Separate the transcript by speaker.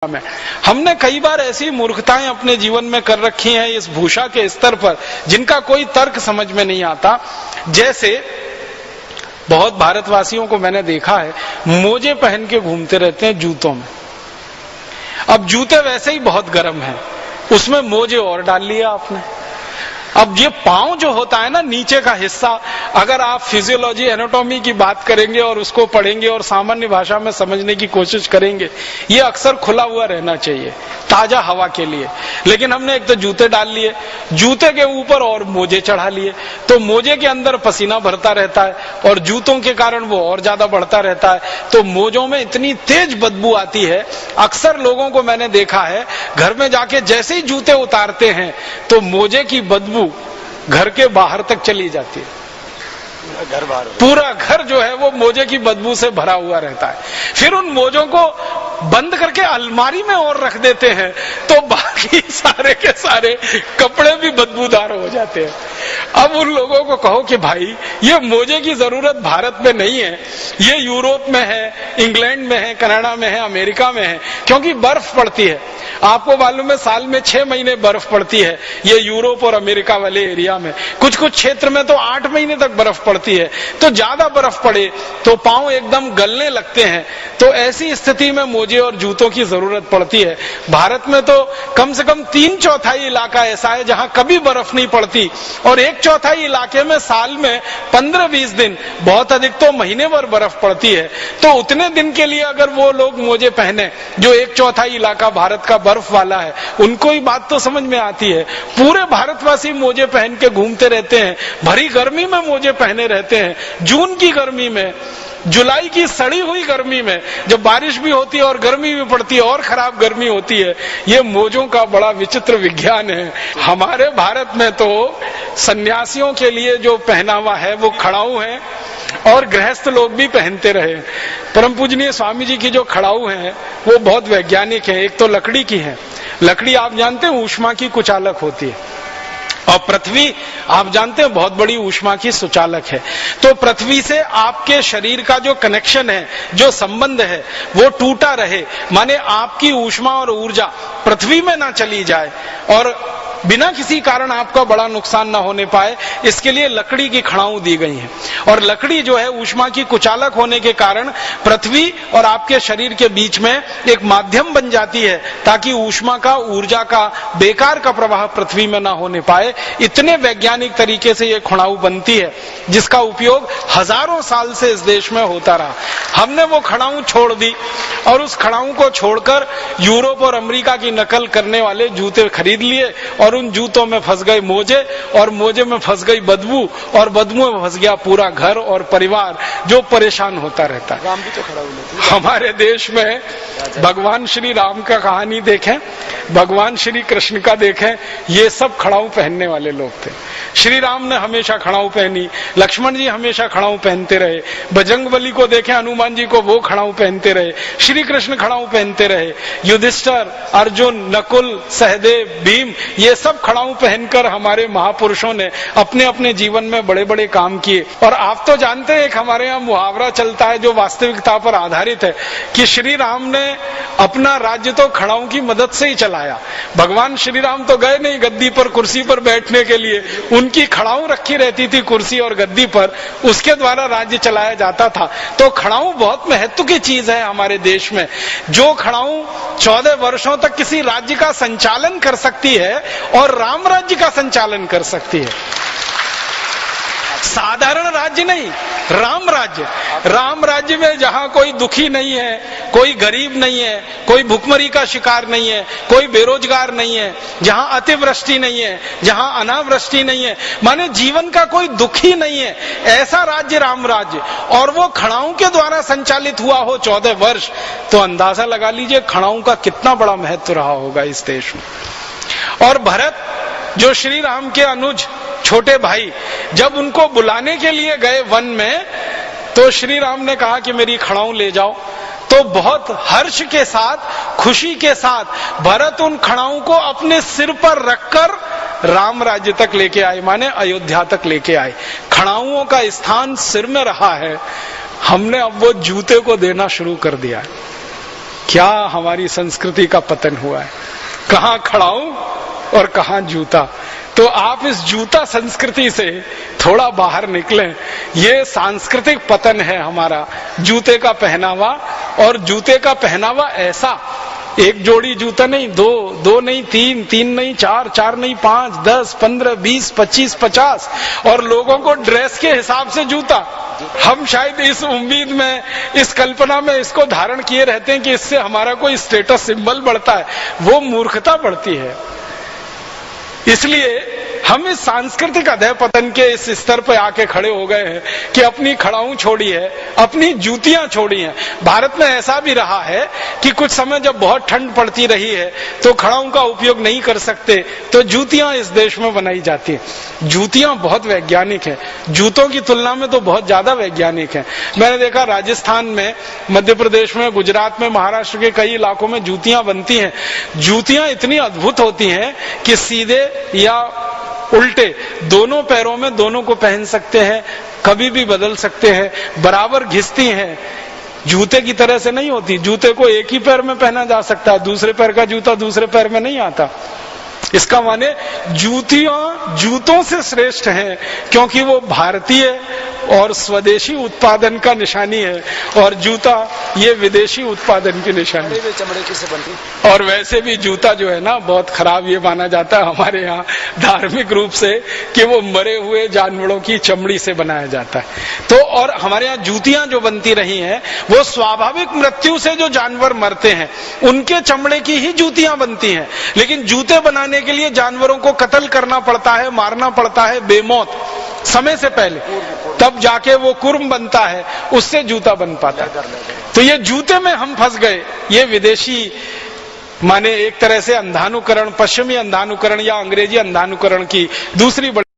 Speaker 1: में हमने कई बार ऐसी मूर्खताएं अपने जीवन में कर रखी हैं इस भूषा के स्तर पर जिनका कोई तर्क समझ में नहीं आता। जैसे बहुत भारतवासियों को मैंने देखा है मोजे पहन के घूमते रहते हैं जूतों में। अब जूते वैसे ही बहुत गर्म हैं, उसमें मोजे और डाल लिया आपने। अब ये पांव जो होता है ना, नीचे का हिस्सा, अगर आप फिजियोलॉजी एनाटॉमी की बात करेंगे और उसको पढ़ेंगे और सामान्य भाषा में समझने की कोशिश करेंगे, ये अक्सर खुला हुआ रहना चाहिए ताजा हवा के लिए। लेकिन हमने एक तो जूते डाल लिए, जूते के ऊपर और मोजे चढ़ा लिए, तो मोजे के अंदर पसीना भरता रहता है और जूतों के कारण वो और ज्यादा बढ़ता रहता है। तो मोजों में इतनी तेज बदबू आती है। अक्सर लोगों को मैंने देखा है घर में जाके जैसे ही जूते उतारते हैं तो मोजे की बदबू घर के बाहर तक चली जाती है। पूरा घर जो है वो मोजे की बदबू से भरा हुआ रहता है। फिर उन मोजों को बंद करके अलमारी में और रख देते हैं तो बाकी सारे के सारे कपड़े भी बदबूदार हो जाते हैं। अब उन लोगों को कहो कि भाई ये मोजे की जरूरत भारत में नहीं है, ये यूरोप में है, इंग्लैंड में है, कनाडा में है, अमेरिका में है, क्योंकि बर्फ पड़ती है। आपको मालूम है साल में 6 महीने बर्फ पड़ती है ये यूरोप और अमेरिका वाले एरिया में। कुछ कुछ क्षेत्र में तो 8 महीने तक बर्फ पड़ती है। तो ज्यादा बर्फ पड़े तो पांव एकदम गलने लगते हैं। तो ऐसी स्थिति में मोजे और जूतों की जरूरत पड़ती है। भारत में तो कम से कम 3/4 इलाका ऐसा है जहां कभी बर्फ नहीं पड़ती और 1/4 इलाके में साल में 15-20 दिन, बहुत अधिक तो महीने भर बर्फ पड़ती है। तो उतने दिन के लिए अगर वो लोग मोजे पहने जो 1/4 इलाका भारत का बर्फ वाला है, उनको ही बात तो समझ में आती है। पूरे भारतवासी मोजे पहन के घूमते रहते हैं, भरी गर्मी में मोजे पहने रहते हैं। जून की गर्मी में, जुलाई की सड़ी हुई गर्मी में, जब बारिश भी होती है और गर्मी भी पड़ती है और खराब गर्मी होती है। ये मोजों का बड़ा विचित्र विज्ञान है। हमारे भारत में तो सन्यासियों के लिए जो पहनावा है वो खड़ाऊ है और गृहस्थ लोग भी पहनते रहे। परम पूजनीय स्वामी जी की जो खड़ाऊ है वो बहुत वैज्ञानिक है। एक तो लकड़ी की है, लकड़ी आप जानते हैं ऊष्मा की कुचालक होती है, और पृथ्वी आप जानते हैं बहुत बड़ी ऊष्मा की सुचालक है। तो पृथ्वी से आपके शरीर का जो कनेक्शन है, जो संबंध है, वो टूटा रहे, माने आपकी ऊष्मा और ऊर्जा पृथ्वी में ना चली जाए और बिना किसी कारण आपका बड़ा नुकसान ना होने पाए, इसके लिए लकड़ी की खड़ाऊ दी गई है। और लकड़ी जो है ऊष्मा की कुचालक होने के कारण पृथ्वी और आपके शरीर के बीच में एक माध्यम बन जाती है ताकि ऊष्मा का, ऊर्जा का, बेकार का प्रवाह पृथ्वी में ना होने पाए। इतने वैज्ञानिक तरीके से ये खड़ाऊ बनती है जिसका उपयोग हजारों साल से इस देश में होता रहा। हमने वो खड़ाऊ छोड़ दी और उस खड़ाऊ को छोड़कर यूरोप और अमेरिका की नकल करने वाले जूते खरीद लिए और उन जूतों में फंस गए मोजे और मोजे में फंस गई बदबू और बदबू में फंस गया पूरा घर और परिवार जो परेशान होता रहता है।
Speaker 2: राम भी तो खड़ा हुआ।
Speaker 1: हमारे देश में भगवान श्री राम का कहानी देखें, भगवान श्री कृष्ण का देखें, ये सब खड़ाऊ पहनने वाले लोग थे। श्री राम ने हमेशा खड़ाऊ पहनी, लक्ष्मण जी हमेशा खड़ाऊ पहनते रहे, बजरंगबली को देखें, हनुमान जी को वो खड़ाऊ पहनते रहे, श्री कृष्ण खड़ाऊ पहनते रहे, युधिष्ठिर, अर्जुन, नकुल, सहदेव, भीम, ये सब खड़ाऊ पहनकर हमारे महापुरुषों ने अपने अपने जीवन में बड़े बड़े काम किए। और आप तो जानते हैं एक हमारे यहाँ मुहावरा चलता है जो वास्तविकता पर आधारित है कि श्री राम ने अपना राज्य तो खड़ाऊ की मदद से ही चलाया। भगवान श्री राम तो गए नहीं गद्दी पर, कुर्सी पर बैठने के लिए, उनकी खड़ाऊ रखी रहती थी कुर्सी और गद्दी पर, उसके द्वारा राज्य चलाया जाता था। तो खड़ाऊ बहुत महत्व की चीज है हमारे देश में। जो खड़ाऊ 14 वर्षों तक किसी राज्य का संचालन कर सकती है और राम राज्य का संचालन कर सकती है, साधारण राज्य नहीं, राम राज्य। राम राज्य में जहां कोई दुखी नहीं है, कोई गरीब नहीं है, कोई भुखमरी का शिकार नहीं है, कोई बेरोजगार नहीं है, जहां अतिवृष्टि नहीं है, जहां अनावृष्टि नहीं है, माने जीवन का कोई दुखी नहीं है, ऐसा राज्य राम राज्य। और वो खड़ाऊ के द्वारा संचालित हुआ हो 14 वर्ष, तो अंदाजा लगा लीजिए खड़ाऊ का कितना बड़ा महत्व रहा होगा इस देश में। और भरत जो श्री राम के अनुज छोटे भाई, जब उनको बुलाने के लिए गए वन में, तो श्री राम ने कहा कि मेरी खड़ाऊ ले जाओ। तो बहुत हर्ष के साथ, खुशी के साथ भरत उन खड़ाऊ को अपने सिर पर रखकर राम राज्य तक लेके आए, माने अयोध्या तक लेके आए। खड़ाऊओं का स्थान सिर में रहा है, हमने अब वो जूते को देना शुरू कर दिया है। क्या हमारी संस्कृति का पतन हुआ है, कहां खड़ाऊं और कहां जूता। तो आप इस जूता संस्कृति से थोड़ा बाहर निकलें। ये सांस्कृतिक पतन है हमारा, जूते का पहनावा। और जूते का पहनावा ऐसा, एक जोड़ी जूता नहीं, दो नहीं, तीन नहीं, चार नहीं, 5, 10, 15, 20, 25, 50 और लोगों को ड्रेस के हिसाब से जूता। हम शायद इस उम्मीद में, इस कल्पना में इसको धारण किए रहते हैं कि इससे हमारा कोई स्टेटस सिंबल बढ़ता है। वो मूर्खता बढ़ती है। इसलिए हम इस सांस्कृतिक अधःपतन के इस स्तर पर आके खड़े हो गए हैं कि अपनी खड़ाऊं छोड़ी है, अपनी जूतियां छोड़ी हैं। भारत में ऐसा भी रहा है कि कुछ समय जब बहुत ठंड पड़ती रही है तो खड़ाऊं का उपयोग नहीं कर सकते, तो जूतियां इस देश में बनाई जाती हैं। जूतियां बहुत वैज्ञानिक हैं, जूतों की तुलना में तो बहुत ज्यादा वैज्ञानिक हैं। मैंने देखा राजस्थान में, मध्य प्रदेश में, गुजरात में, महाराष्ट्र के कई इलाकों में जूतियां बनती हैं। जूतियां इतनी अद्भुत होती हैं कि सीधे या उल्टे दोनों पैरों में दोनों को पहन सकते हैं, कभी भी बदल सकते हैं, बराबर घिसती हैं। जूते की तरह से नहीं होती। जूते को एक ही पैर में पहना जा सकता है, दूसरे पैर का जूता दूसरे पैर में नहीं आता। इसका माने जूतियां जूतों से श्रेष्ठ हैं क्योंकि वो भारतीय और स्वदेशी उत्पादन का निशानी है, और जूता ये विदेशी उत्पादन की निशानी है।
Speaker 2: चमड़े की से बनती।
Speaker 1: और वैसे भी जूता जो है ना बहुत खराब ये माना जाता है हमारे यहाँ धार्मिक रूप से कि वो मरे हुए जानवरों की चमड़ी से बनाया जाता है। तो और हमारे यहाँ जूतियां जो बनती रही हैं वो स्वाभाविक मृत्यु से जो जानवर मरते हैं उनके चमड़े की ही जूतियां बनती हैं। लेकिन जूते बनाने के लिए जानवरों को कत्ल करना पड़ता है, मारना पड़ता है बेमौत समय से पहले, तब जाके वो कुर्म बनता है, उससे जूता बन पाता है। तो ये जूते में हम फंस गए। ये विदेशी माने एक तरह से अंधानुकरण, पश्चिमी अंधानुकरण या अंग्रेजी अंधानुकरण की दूसरी बड़ी